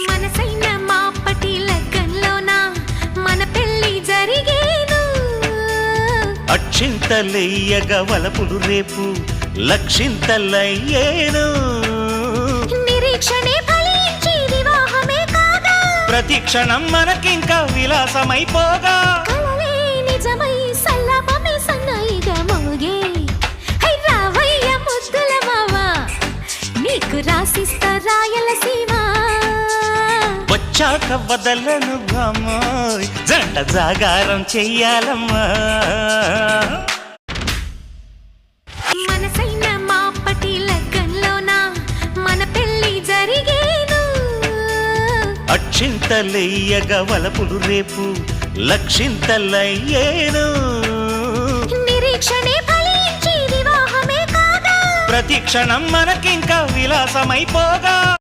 మనసైన మాపటి లగ్గంలోన మన పెళ్లి జరిగేను అక్షింతలెయ్యగా వలపులు రేపు లక్షింతలయ్యేను నిరీక్షణే ఫలించి వివాహమే కాగా ప్రతి క్షణం మనకింకా విలాసమైపోగా కలలే నిజమై సల్లాపమే సన్నాయిగా మోగే హై రావయ్య ముద్దుల మావా నీకు రాసిస్తా రాయలసీమ వచ్చాక వదలను బామోయ్ జంట జాగారం చెయ్యాలమ్మా మనసైన మాపటి లగ్గంలోన మన పెళ్లి జరిగేను అక్షింతలెయ్యగా వలపులు రేపు లక్షింతలయ్యేను నిరీక్షణే ఫలించి వివాహమే కాగా ప్రతి క్షణం మనకింకా విలాసమైపోగా